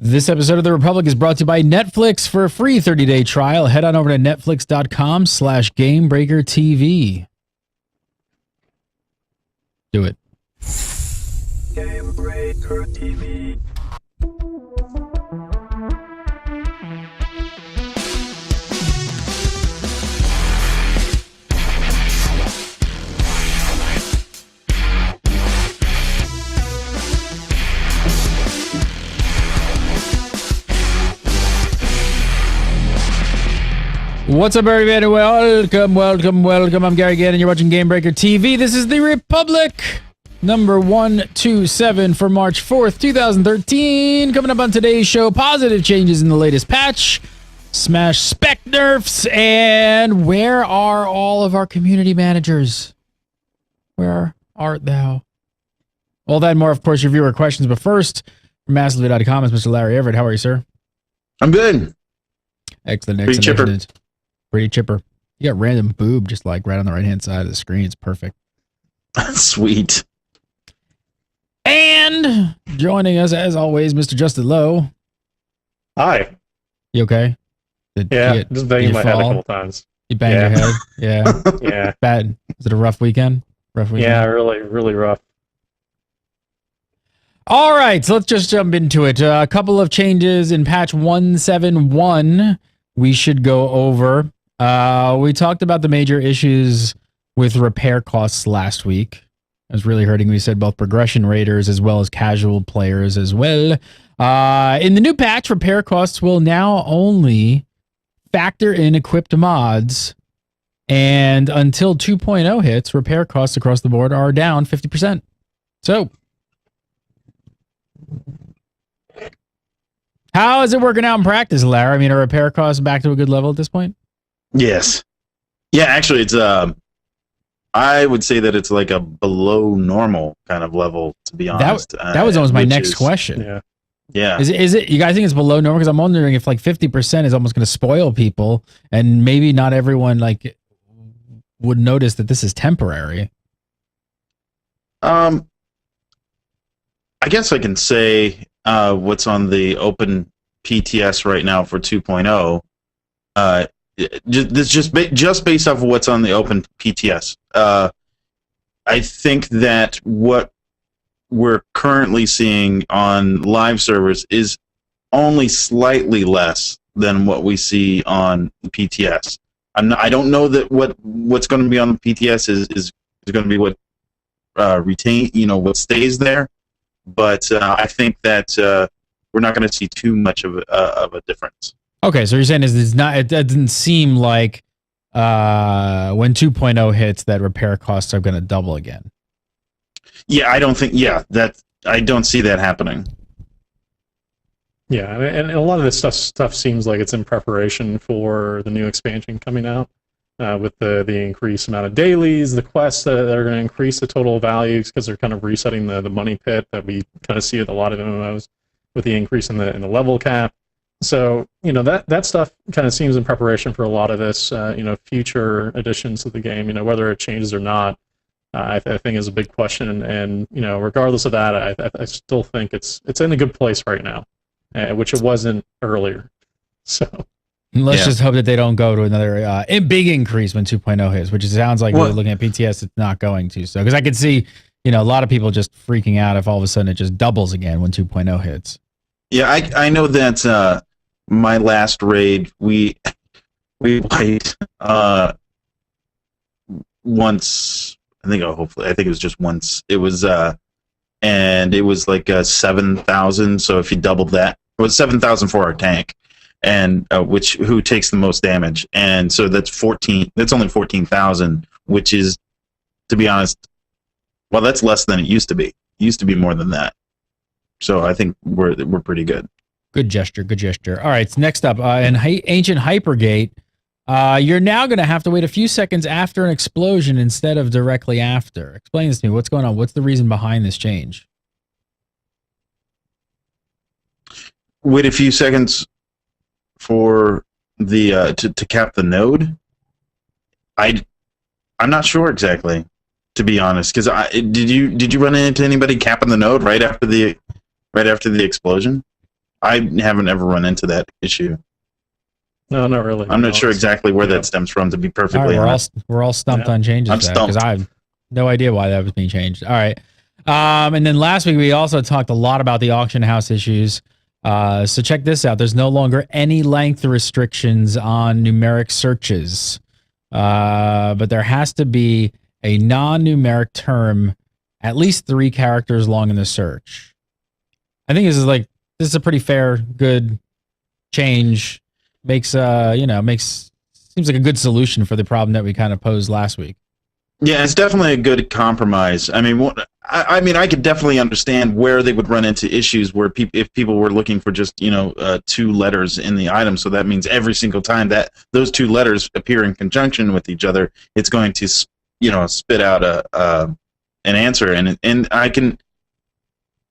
This episode of The Republic is brought to you by Netflix. For a free 30-day trial, head on over to netflix.com/GameBreakerTV. Do it. GameBreaker TV. What's up, everybody? Welcome. I'm Gary Gann, and you're watching GameBreaker TV. This is The Republic, number 127 for March 4th, 2013. Coming up on today's show, positive changes in the latest patch, Smash spec nerfs, and where are all of our community managers? Where art thou? All that and more, of course, your viewer questions. But first, from massively.com is Mr. Larry Everett. How are you, sir? I'm good. Excellent. Pretty chipper. Pretty chipper. You got random boob just like right on the right-hand side of the screen. It's perfect. Sweet. And joining us, as always, Mr. Justin Lowe. Hi. You okay? Just banging my head a couple times. You banged your head? Yeah. Yeah. Bad. Was it a rough weekend? Yeah, really rough. All right, so let's just jump into it. A couple of changes in patch 171 we should go over. We talked about the major issues with repair costs last week. It was really hurting. We said both progression raters as well as casual players as well. In the new patch, repair costs will now only factor in equipped mods. And until 2.0 hits, repair costs across the board are down 50%. So, how is it working out in practice, Larry? I mean, are repair costs back to a good level at this point? Yes. Yeah, actually, it's I would say that it's like a below normal kind of level, to be honest. That was almost my next question. Yeah. Yeah. Is it? You guys think it's below normal? Because I'm wondering if like 50% is almost going to spoil people, and maybe not everyone like would notice that this is temporary. I guess I can say what's on the open PTS right now for 2.0. Just based off of what's on the open PTS. I think that what we're currently seeing on live servers is only slightly less than what we see on PTS. I don't know that what's going to be on the PTS is going to be what what stays there. But I think that we're not going to see too much of a difference. Okay, so you're saying it doesn't seem like when 2.0 hits that repair costs are going to double again. Yeah, I don't think. Yeah, I don't see that happening. Yeah, and a lot of this stuff seems like it's in preparation for the new expansion coming out. With the increased amount of dailies, the quests that are going to increase the total values because they're kind of resetting the money pit that we kind of see with a lot of MMOs with the increase in the level cap. So that stuff kind of seems in preparation for a lot of this future additions to the game. Whether it changes or not, I think is a big question. And regardless of that, I still think it's in a good place right now, which it wasn't earlier. So. Let's just hope that they don't go to another big increase when 2.0 hits, which it sounds like looking at PTS, it's not going to. So, because I could see, a lot of people just freaking out if all of a sudden it just doubles again when 2.0 hits. Yeah, I know that my last raid, we played once. I think it was just once. It was and it was like 7,000. So if you doubled that, it was 7,000 for our tank. And who takes the most damage, and so that's 14. That's only 14,000, which is, to be honest, well, that's less than it used to be. It used to be more than that. So I think we're pretty good. Good gesture. All right, so next up, in Ancient Hypergate, you're now going to have to wait a few seconds after an explosion instead of directly after. Explain this to me. What's going on? What's the reason behind this change? Wait a few seconds for the to cap the node. I'm not sure exactly, to be honest, because did you run into anybody capping the node right after the explosion? I haven't ever run into that issue. No, not really. I'm not sure exactly where that stems from, to be perfectly honest. We're all stumped on changes I'm because I have no idea why that was being changed. All right. And then last week we also talked a lot about the auction house issues. So check this out. There's no longer any length restrictions on numeric searches. But there has to be a non-numeric term at least 3 characters long in the search. I think this is a pretty fair, good change. Makes seems like a good solution for the problem that we kind of posed last week. Yeah, it's definitely a good compromise. I mean, I could definitely understand where they would run into issues where if people were looking for just 2 letters in the item, so that means every single time that those 2 letters appear in conjunction with each other, it's going to spit out an answer, and I can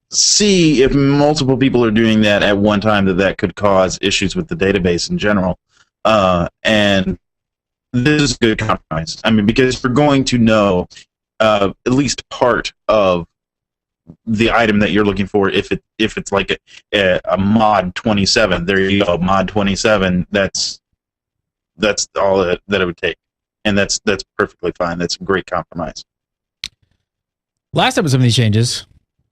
see if multiple people are doing that at one time that could cause issues with the database in general. And this is a good compromise. I mean, because you're going to know at least part of the item that you're looking for if it's like a mod 27. There you go, mod 27. That's all that it would take, and that's perfectly fine. That's a great compromise. Last up with some of these changes.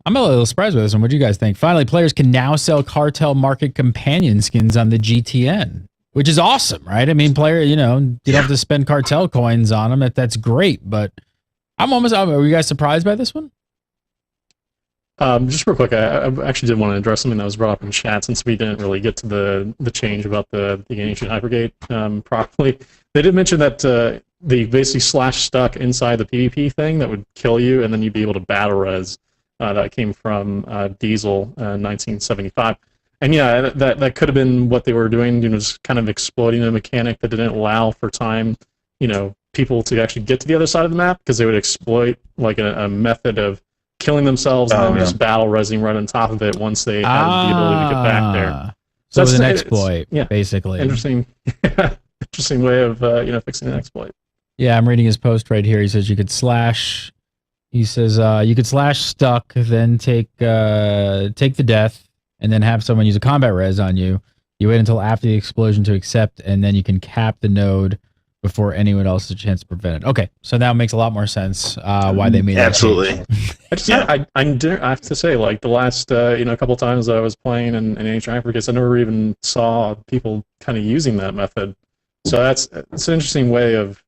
I'm a little surprised with this one. What do you guys think? Finally, players can now sell Cartel Market companion skins on the GTN, which is awesome, right? I mean, you don't have to spend Cartel coins on them. That's great, but are you guys surprised by this one? Just real quick, I actually did want to address something that was brought up in chat since we didn't really get to the change about the ancient hypergate properly. They did mention that they basically stuck inside the PvP thing that would kill you, and then you'd be able to battle res. That came from Diesel 1975. And yeah, that could have been what they were doing, just kind of exploiting a mechanic that didn't allow for time, people to actually get to the other side of the map, because they would exploit like a method of killing themselves and then just battle resing right on top of it once they had the ability to get back there. So that's an exploit, basically. Interesting way of fixing an exploit. Yeah, I'm reading his post right here. He says you could slash. He says you could slash stuck, then take the death, and then have someone use a combat res on you. You wait until after the explosion to accept, and then you can cap the node before anyone else has a chance to prevent it. Okay, so now it makes a lot more sense why they made absolutely. That change. I have to say, like the last couple times that I was playing in Ancient Hypergates, I never even saw people kind of using that method. So it's an interesting way of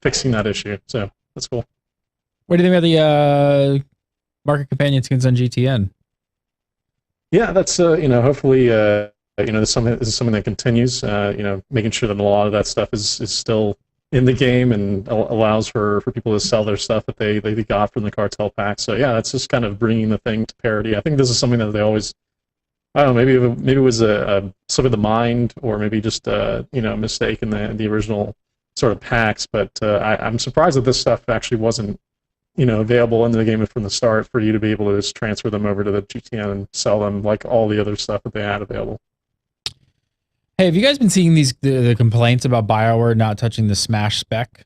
fixing that issue. So that's cool. What do you think about the market companion skins on GTN? Yeah, that's hopefully this is something that continues. Making sure that a lot of that stuff is still in the game and allows for people to sell their stuff that they got from the cartel pack. So yeah, that's just kind of bringing the thing to parity. I think this is something that they always, I don't know, maybe it was a slip of the mind, or maybe just a mistake in the original sort of packs. But I'm surprised that this stuff actually wasn't available in the game from the start for you to be able to just transfer them over to the GTN and sell them like all the other stuff that they had available. Hey, have you guys been seeing the complaints about BioWare not touching the Smash spec?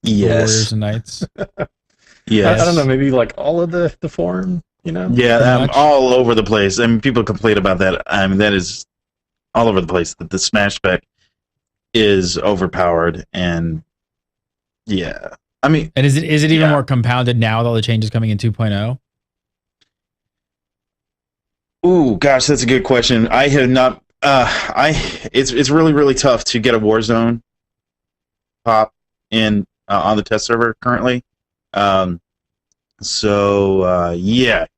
Yes. Warriors and Knights. Yes. I don't know, maybe like all of the forum, Yeah, all over the place. I mean, people complain about that. I mean, that is all over the place. That the Smash spec is overpowered, and yeah. I mean, and is it even more compounded now with all the changes coming in 2.0? Ooh, gosh, that's a good question. I have not. It's really, really tough to get a Warzone pop in on the test server currently. Yeah,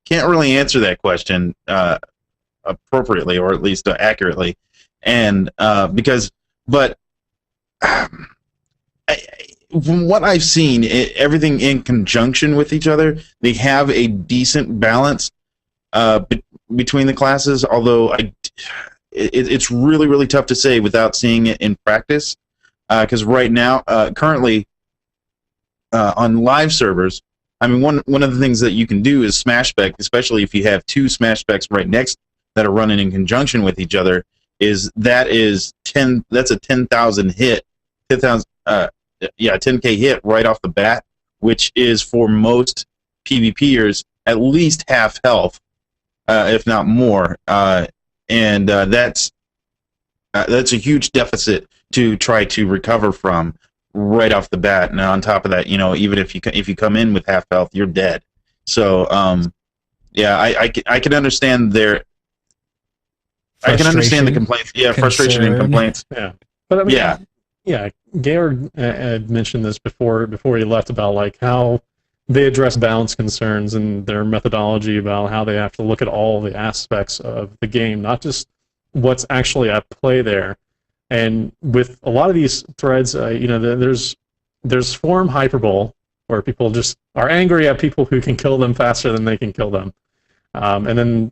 can't really answer that question appropriately, or at least accurately, and from what I've seen, everything in conjunction with each other, they have a decent balance between the classes, although it's really, really tough to say without seeing it in practice, because right now, currently, on live servers, I mean, one of the things that you can do is smash spec, especially if you have 2 smash specs right next that are running in conjunction with each other, that's a 10,000 hit, 10K hit right off the bat, which is for most PvPers at least half health if not more, and that's a huge deficit to try to recover from right off the bat. And on top of that, even if you come in with half health, you're dead. So yeah, I can understand I can understand the complaints. Yeah, frustration and complaints. Yeah, but I mean, yeah, Gaylord had mentioned this before he left about like how they address balance concerns and their methodology about how they have to look at all the aspects of the game, not just what's actually at play there. And with a lot of these threads, there's forum hyperbole where people just are angry at people who can kill them faster than they can kill them. And then,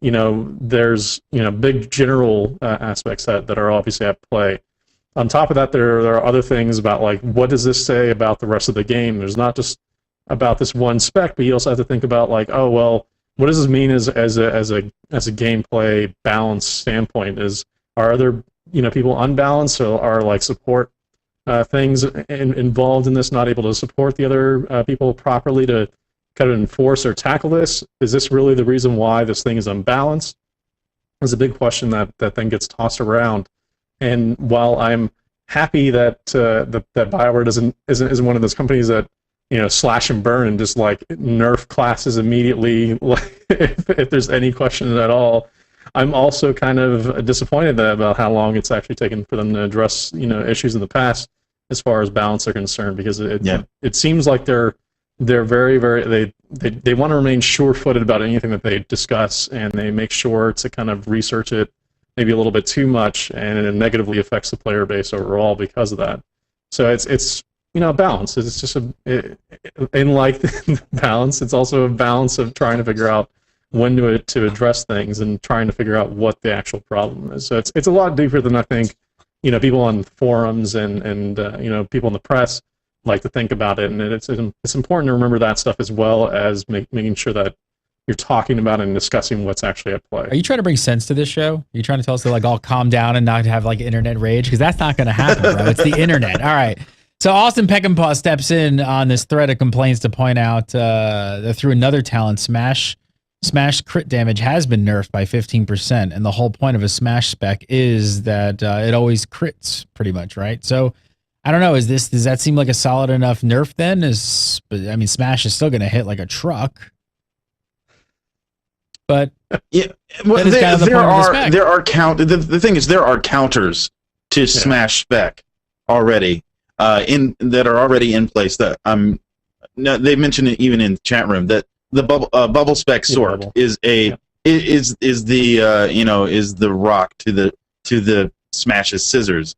there's, big general aspects that are obviously at play. On top of that, there are other things about, like, what does this say about the rest of the game? There's not just about this one spec, but you also have to think about, like, oh, well, what does this mean as a gameplay balance standpoint? Are other, people unbalanced, or are, like, support things involved in this not able to support the other people properly to kind of enforce or tackle this? Is this really the reason why this thing is unbalanced? It's a big question that then gets tossed around. And while I'm happy that that BioWare isn't one of those companies that slash and burn and just like nerf classes immediately, like, if there's any question at all, I'm also kind of disappointed about how long it's actually taken for them to address issues in the past as far as balance are concerned, because it seems like they're very, very, they want to remain sure-footed about anything that they discuss, and they make sure to kind of research it maybe a little bit too much, and it negatively affects the player base overall because of that. So it's balance. It's just in like balance, it's also a balance of trying to figure out when to address things and trying to figure out what the actual problem is. So it's a lot deeper than I think people on forums and people in the press like to think about it, and it's important to remember that stuff as well as making sure that you're talking about and discussing what's actually at play. Are you trying to bring sense to this show? Are you trying to tell us to like all calm down and not have like internet rage? Because that's not going to happen, bro. It's the internet. All right. So Austin Peckinpah steps in on this thread of complaints to point out that through another talent, Smash crit damage has been nerfed by 15%, and the whole point of a Smash spec is that it always crits, pretty much, right? So I don't know. Does that seem like a solid enough nerf then? Smash is still going to hit like a truck. But yeah, well, the thing is, there are counters to Smash spec already that are already in place. That they mentioned it even in the chat room that the bubble spec sort is the rock to the Smash's scissors.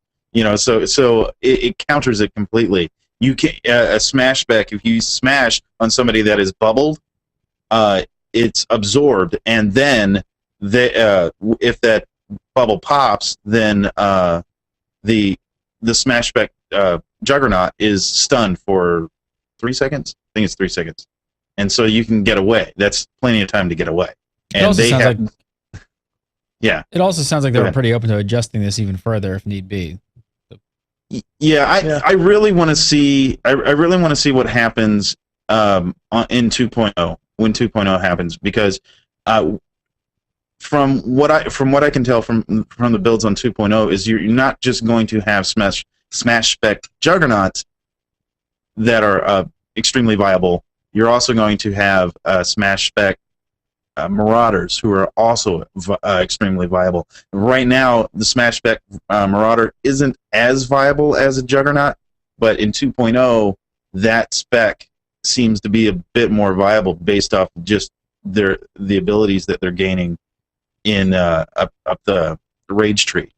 So it counters it completely. You can a Smash spec, if you smash on somebody that is bubbled, it's absorbed, and then if that bubble pops, then the Smash spec Juggernaut is stunned for 3 seconds. I think it's 3 seconds, and so you can get away. That's plenty of time to get away. And they have, It also sounds like they were pretty open to adjusting this even further if need be. I really want to see. I really want to see what happens in 2.0 when 2.0 happens, because from what I can tell from the builds on 2.0 is you're not just going to have Smash spec Juggernauts that are extremely viable. You're also going to have Smash spec Marauders who are also extremely viable. Right now, the Smash spec Marauder isn't as viable as a Juggernaut, but in 2.0, that spec seems to be a bit more viable based off just the abilities that they're gaining in up the rage tree.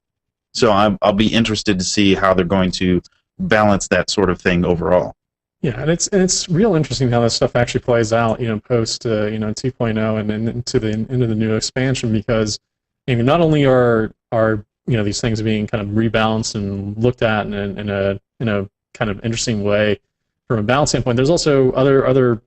So I'll be interested to see how they're going to balance that sort of thing overall. Yeah, and it's real interesting how this stuff actually plays out, post 2.0 and then into the new expansion, because not only are these things being kind of rebalanced and looked at in a kind of interesting way from a balance standpoint, there's also other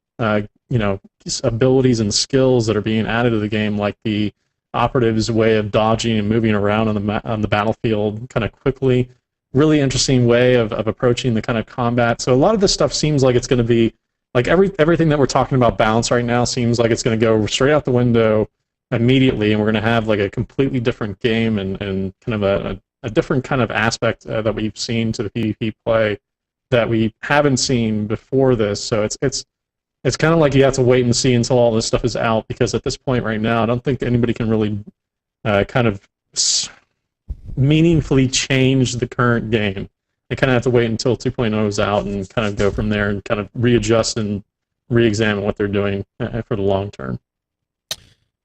abilities and skills that are being added to the game, like the operative's way of dodging and moving around on the battlefield kind of quickly. Really interesting way of approaching the kind of combat. So a lot of this stuff seems like it's going to be like everything that we're talking about balance right now seems like it's going to go straight out the window immediately, and we're going to have like a completely different game and kind of a different kind of aspect that we've seen to the PvP play that we haven't seen before this. So it's kind of like you have to wait and see until all this stuff is out, because at this point right now, I don't think anybody can really kind of meaningfully change the current game. They kind of have to wait until 2.0 is out and kind of go from there and kind of readjust and re-examine what they're doing for the long term. All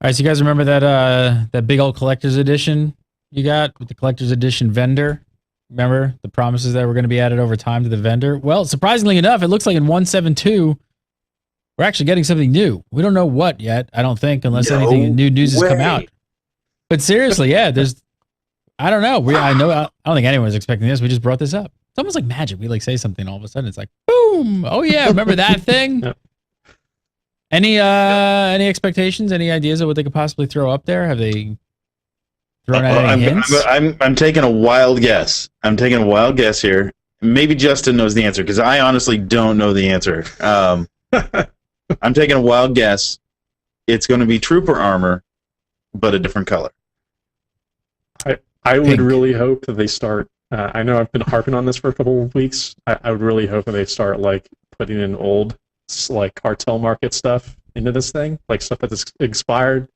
right, so you guys remember that big old collector's edition you got with the collector's edition vendor? Remember the promises that were going to be added over time to the vendor? Well, surprisingly enough, it looks like in 1.7.2, we're actually getting something new. We don't know what yet, I don't think, unless anything new news has come out. But seriously, yeah, I don't know. I don't think anyone was expecting this. We just brought this up. It's almost like magic. We like say something, all of a sudden it's like, boom! Oh yeah, remember that thing? Yep. Any expectations? Any ideas of what they could possibly throw up there? Have they thrown out any hints? I'm taking a wild guess. I'm taking a wild guess here. Maybe Justin knows the answer, because I honestly don't know the answer. I'm taking a wild guess. It's going to be trooper armor, but a different color. I would really hope that they start. I know I've been harping on this for a couple of weeks. I would really hope that they start like putting in old like cartel market stuff into this thing, like stuff that's expired,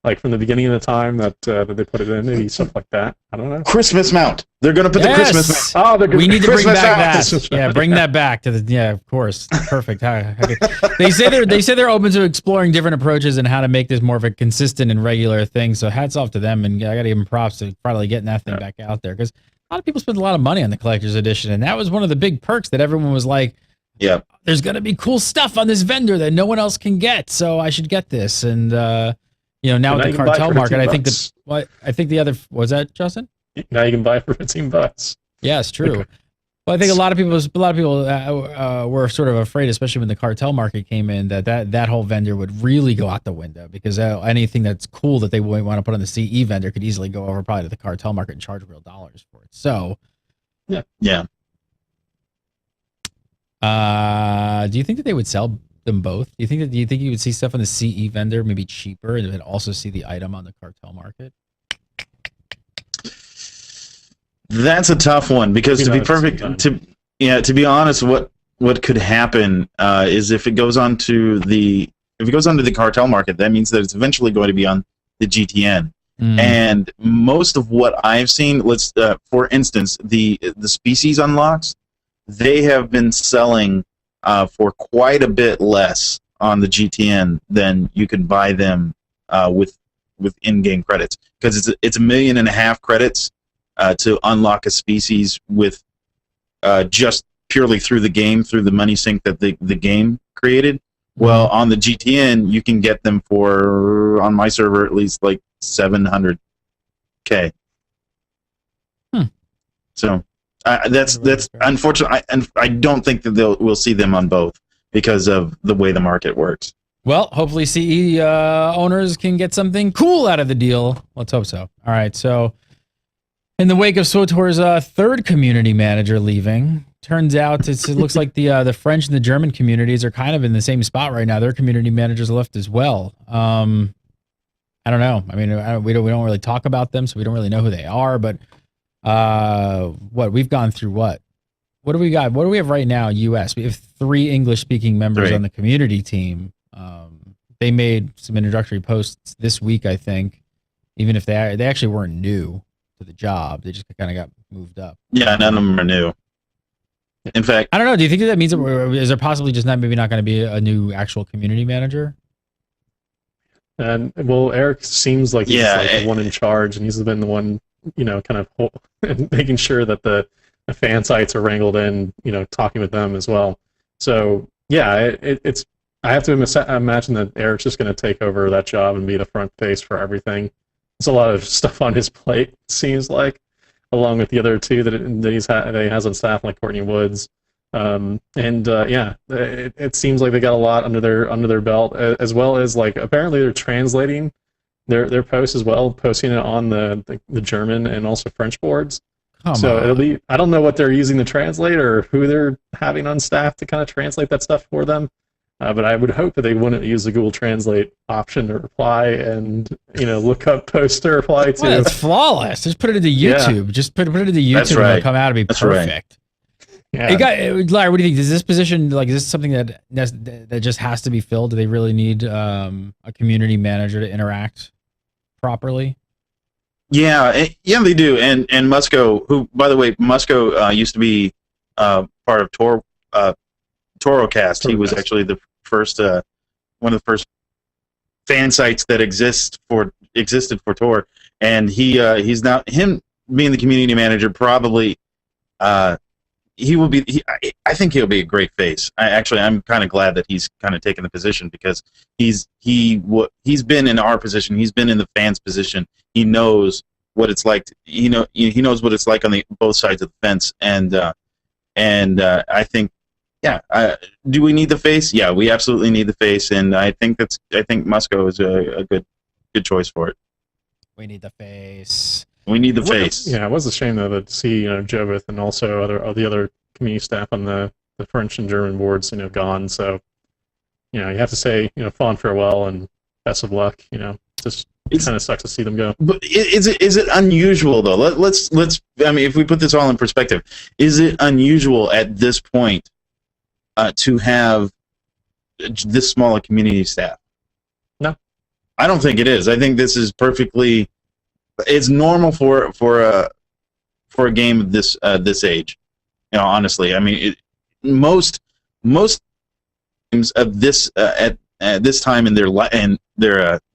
like from the beginning of the time that they put it in, maybe stuff like that. I don't know. Christmas mount. They're going to put the Christmas mount. Oh, we need to bring Christmas back mount. that. Yeah, bring that back to the. Yeah, of course. Perfect. They say they're open to exploring different approaches and how to make this more of a consistent and regular thing. So hats off to them, and I got to give them props to finally getting that thing back out there, because a lot of people spend a lot of money on the collector's edition, and that was one of the big perks that everyone was like, yeah, there's going to be cool stuff on this vendor that no one else can get, so I should get this. And now with the cartel market, I think the other was that Justin. Now you can buy for $15. Yeah, it's true. Okay. Well, I think a lot of people were sort of afraid, especially when the cartel market came in, that whole vendor would really go out the window, because anything that's cool that they want to put on the CE vendor could easily go over probably to the cartel market and charge real dollars for it. So, yeah. Do you think that they would sell them both? Do you think you would see stuff on the CE vendor maybe cheaper, and then also see the item on the cartel market? That's a tough one, because to be honest, what could happen is if it goes onto the cartel market, that means that it's eventually going to be on the GTN. And most of what I've seen, for instance, the species unlocks, they have been selling for quite a bit less on the GTN than you could buy them with in-game credits, because it's 1.5 million credits to unlock a species with just purely through the game, through the money sink that the game created. Well, on the GTN, you can get them for, on my server at least, like 700K. So that's unfortunate. I don't think that we'll see them on both because of the way the market works. Well, hopefully CE owners can get something cool out of the deal. Let's hope so. All right, so in the wake of SWTOR's third community manager leaving, turns out it looks like the French and the German communities are kind of in the same spot right now. Their community managers left as well. I don't know. I mean, we don't really talk about them, so we don't really know who they are. But we've gone through what do we got? What do we have right now? U.S. We have 3 English-speaking members on the community team. They made some introductory posts this week, I think. Even if they actually weren't new to the job, they just kind of got moved up. Yeah, none of them are new. In fact, I don't know. Do you think that means is there possibly just not going to be a new actual community manager? And well, Eric seems like he's the one in charge, and he's been the one, kind of making sure that the fan sites are wrangled in, talking with them as well. So yeah, it's. I have to imagine that Eric's just going to take over that job and be the front face for everything. There's a lot of stuff on his plate, it seems like, along with the other 2 that he has on staff, like Courtney Woods. It seems like they got a lot under their belt, as well as like apparently they're translating their posts as well, posting it on the German and also French boards. It'll be, I don't know what they're using to translate or who they're having on staff to kind of translate that stuff for them. But I would hope that they wouldn't use the Google Translate option to reply and look up posts to reply to. Well, it's flawless. Just put it into YouTube. Just put it into YouTube. That's And right. it'll come out to be perfect. Yeah. Hey, Larry, what do you think? Is this position is this something that just has to be filled? Do they really need a community manager to interact properly? Yeah, they do. And Musco, who, by the way, Musco used to be part of Torocast. He was actually the first, one of the first fan sites that existed for Tor, and he's now, him being the community manager, probably he will be. I think he'll be a great face. I'm kind of glad that he's kind of taken the position, because he's been in our position. He's been in the fans' position. He knows what it's like. He knows what it's like on both sides of the fence. And I think, do we need the face? Yeah, we absolutely need the face. And I think Musco is a good choice for it. We need the face. We need the face. Yeah, it was a shame though to see Jovith and also the other community staff on the French and German boards gone. So you have to say fond farewell and best of luck. Just kind of sucks to see them go. But is it unusual though? Let's I mean, if we put this all in perspective, is it unusual at this point to have this small a community staff? No, I don't think it is. I think this is perfectly. It's normal for a game of this age. Honestly, I mean, most games of this at this time in their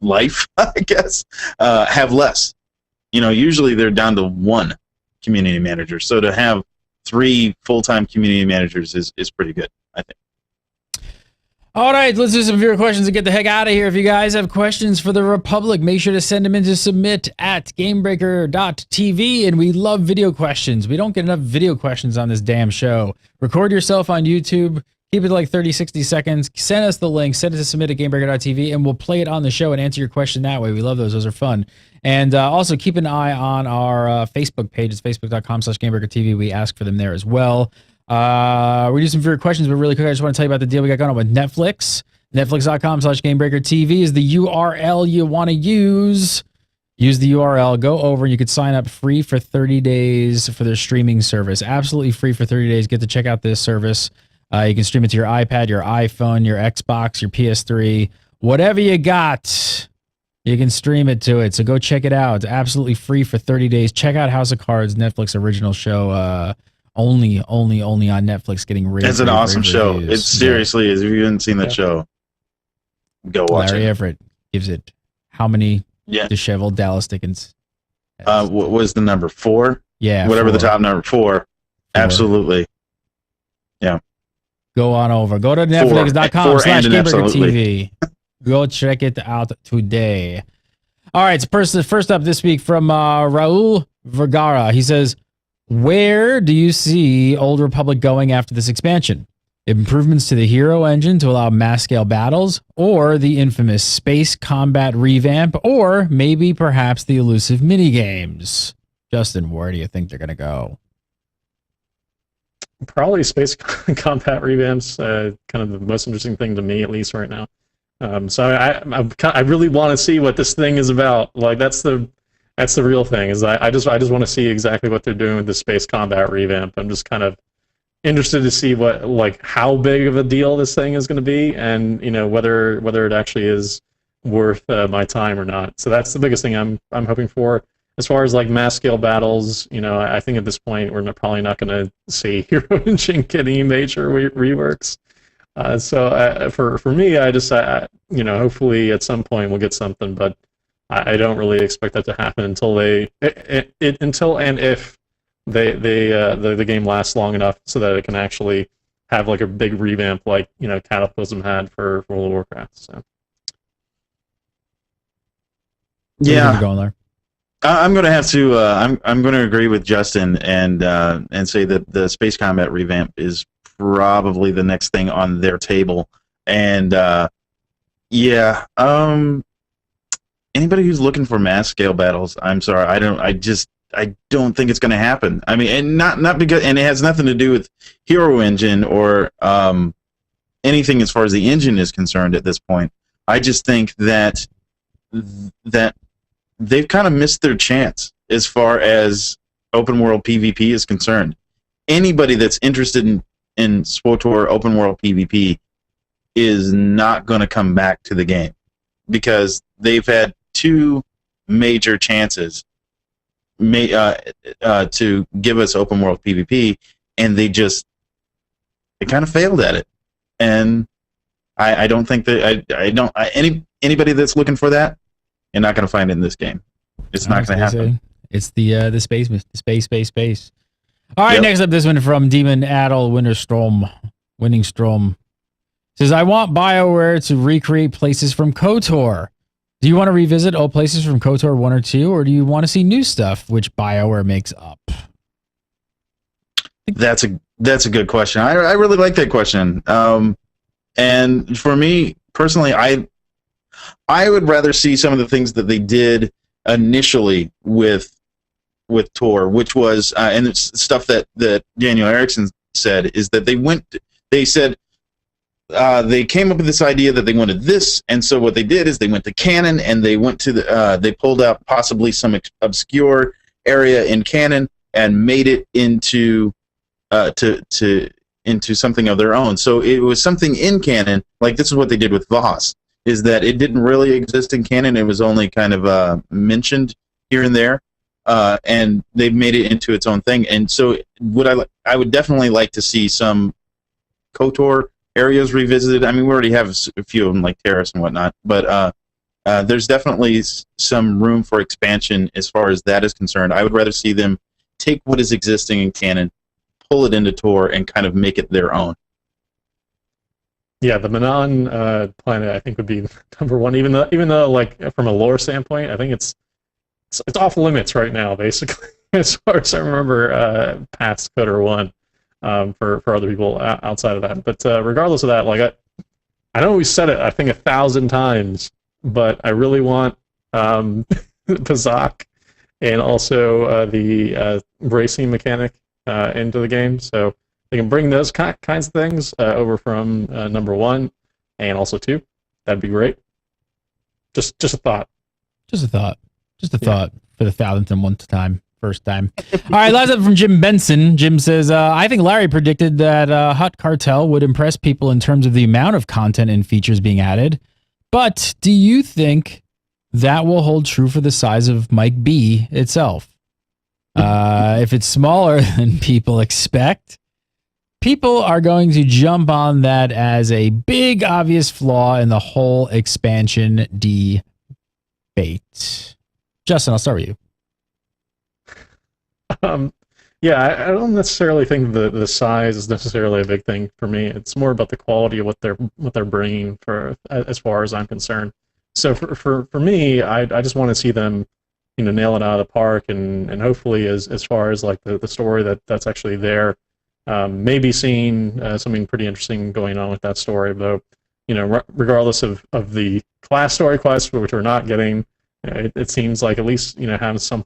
life, I guess, have less. Usually they're down to one community manager. So to have 3 full-time community managers is pretty good, I think. All right, let's do some viewer questions and get the heck out of here. If you guys have questions for the Republic, make sure to send them in to submit@gamebreaker.tv. And we love video questions. We don't get enough video questions on this damn show. Record yourself on YouTube. Keep it like 30, 60 seconds. Send us the link. Send it to submit@gamebreaker.tv, and we'll play it on the show and answer your question that way. We love those. Those are fun. And also keep an eye on our Facebook page. It's facebook.com/gamebreakertv. We ask for them there as well. We do some viewer questions, but really quick, I just want to tell you about the deal we got going on with Netflix. Netflix.com/GameBreakerTV is the URL you want to use. Use the URL, go over, and you could sign up free for 30 days for their streaming service. Absolutely free for 30 days. Get to check out this service. You can stream it to your iPad, your iPhone, your Xbox, your PS3, whatever you got. You can stream it to it. So go check it out. It's absolutely free for 30 days. Check out House of Cards, Netflix original show. Only on Netflix, getting rave. It's an awesome show. It seriously is. If you haven't seen that show, go watch Larry it. Everett gives it how many disheveled Dallas Dickens? What was the number? 4? Yeah. Whatever 4. the top number. 4. Absolutely. Yeah. Go on over. Go to netflix.com/GameBreakerTV. Go check it out today. All right. So first up this week from Raul Vergara. He says, where do you see Old Republic going after this expansion? Improvements to the hero engine to allow mass scale battles, or the infamous space combat revamp, or maybe perhaps the elusive minigames? Justin, where do you think they're going to go? Probably space combat revamps, kind of the most interesting thing to me, at least right now. So I really want to see what this thing is about. Like that's the real thing. Is I just want to see exactly what they're doing with the space combat revamp. I'm just kind of interested to see how big of a deal this thing is going to be, and whether it actually is worth my time or not. So that's the biggest thing I'm hoping for. As far as mass scale battles, I think at this point we're probably not going to see Hero Engine get any major reworks. So for me, I just hopefully at some point we'll get something, but I don't really expect that to happen until if the game lasts long enough so that it can actually have a big revamp like Cataclysm had for World of Warcraft. So yeah, going there. I'm going to have to. I'm going to agree with Justin and say that the space combat revamp is probably the next thing on their table. And anybody who's looking for mass scale battles, I'm sorry, I don't think it's going to happen. I mean, and not because, and it has nothing to do with Hero Engine or anything as far as the engine is concerned at this point. I just think that they've kind of missed their chance as far as open world PvP is concerned. Anybody that's interested in SWTOR open world PvP is not going to come back to the game because they've had two major chances to give us open world PvP, and they kind of failed at it. And I don't think that anybody that's looking for that, you're not going to find it in this game. It's not going to happen. It's the space. All right, next up, this one from Demon Adel Winning Strom. Says, I want BioWare to recreate places from KOTOR. Do you want to revisit old places from KOTOR 1 or 2, or do you want to see new stuff which BioWare makes up? That's a good question. I really like that question. And for me personally, I would rather see some of the things that they did initially with Tor, which was and it's stuff that Daniel Erickson said, is that they said they came up with this idea that they wanted this, and so what they did is they went to canon and they went to they pulled out possibly some obscure area in canon and made it into into something of their own. So it was something in canon, like this is what they did with Voss, is that it didn't really exist in canon. It was only kind of mentioned here and there, and they've made it into its own thing. And so I would definitely like to see some KOTOR areas revisited. I mean, we already have a few of them, like Terrace and whatnot, but there's definitely some room for expansion as far as that is concerned. I would rather see them take what is existing in canon, pull it into Tor, and kind of make it their own. Yeah, the Manan planet I think would be number one, even though like from a lore standpoint, I think it's off limits right now, basically, as far as I remember past KOTOR 1 for other people outside of that. But regardless of that, like I know we said it I think 1,000 times, but I really want Pazak and also the bracing mechanic into the game, so they can bring those kinds of things over from number 1 and also 2. That'd be great. Just a thought. Just a thought For the 1,000th first time. All right, last up from Jim Benson. Jim says, I think Larry predicted that Hut Cartel would impress people in terms of the amount of content and features being added. But do you think that will hold true for the size of Mike B itself? If it's smaller than people expect, people are going to jump on that as a big, obvious flaw in the whole expansion debate. Justin, I'll start with you. Yeah, I don't necessarily think the size is necessarily a big thing for me. It's more about the quality of what they're bringing, for as far as I'm concerned. So for me, I just want to see them, nail it out of the park, and hopefully as far as like the story that's actually there, maybe seeing something pretty interesting going on with that story. Though, regardless of the class story quests, which we're not getting. It seems like at least having some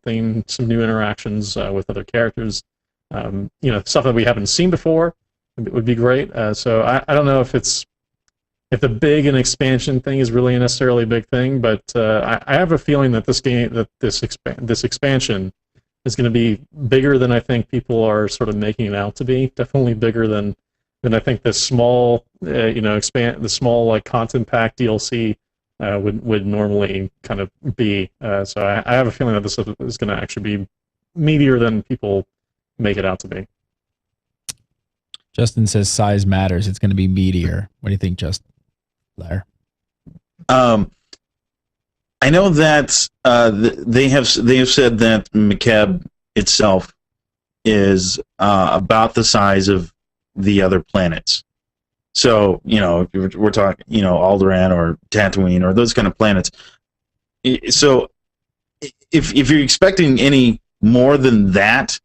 new interactions with other characters, stuff that we haven't seen before would be great. So I don't know if the big and expansion thing is really necessarily a big thing, but I have a feeling that this expansion is going to be bigger than I think people are sort of making it out to be. Definitely bigger than I think the small the small like content pack DLC. Would normally kind of be. So I have a feeling that this is going to actually be meatier than people make it out to be. Justin says size matters. It's going to be meatier. What do you think, Justin? Blair? I know that they have said that Mechab itself is about the size of the other planets. So, if we're talking, Alderaan or Tatooine or those kind of planets. So, if you're expecting any more than that,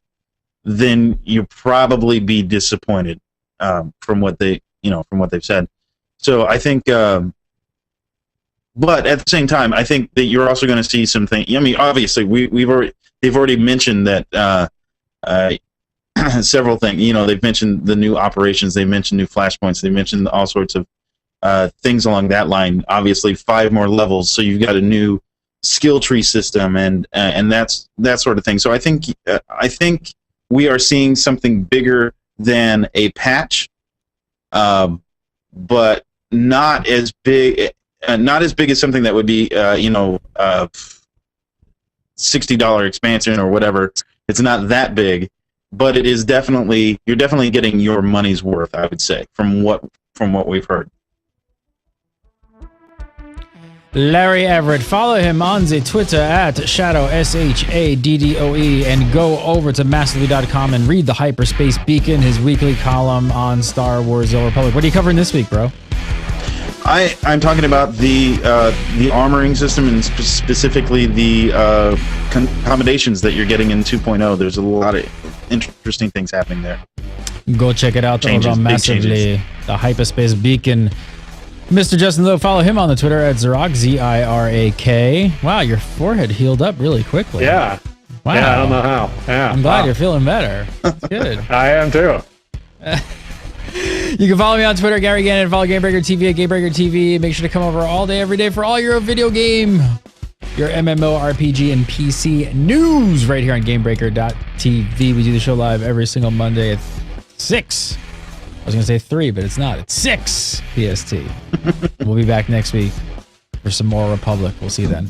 then you'll probably be disappointed from what they've said. So, I think, but at the same time, I think that you're also going to see some things. I mean, obviously, they've already mentioned that several things. You know, they've mentioned the new operations, they mentioned new flashpoints, they mentioned all sorts of things along that line. Obviously, 5 more levels, so you've got a new skill tree system, and that's that sort of thing. So I think we are seeing something bigger than a patch, but not as big. Not as big as something that would be, $60 expansion or whatever. It's not that big, but it is definitely, you're definitely getting your money's worth, I would say, from what we've heard. Larry Everett, follow him on the Twitter at Shadow SHADDOE, and go over to massively.com and read the Hyperspace Beacon, his weekly column on Star Wars: The Old Republic. What are you covering this week, bro? I'm talking about the armoring system, and specifically the accommodations that you're getting in 2.0. There's a lot of interesting things happening there. Go check it out Changes, over on big Massively, changes. the Hyperspace Beacon. Mr. Justin Lowe, follow him on the Twitter at Zirak, Zirak. Wow, your forehead healed up really quickly. Yeah. Wow. Yeah, I don't know how. Yeah. I'm glad you're feeling better. That's good. I am too. You can follow me on Twitter, Gary Gannon. Follow Gamebreaker TV at Gamebreaker TV. Make sure to come over all day, every day for all your video game, your MMORPG and PC news right here on Gamebreaker.tv. We do the show live every single Monday at 6. I was going to say 3, but it's not. It's 6 PST. We'll be back next week for some more Republic. We'll see you then.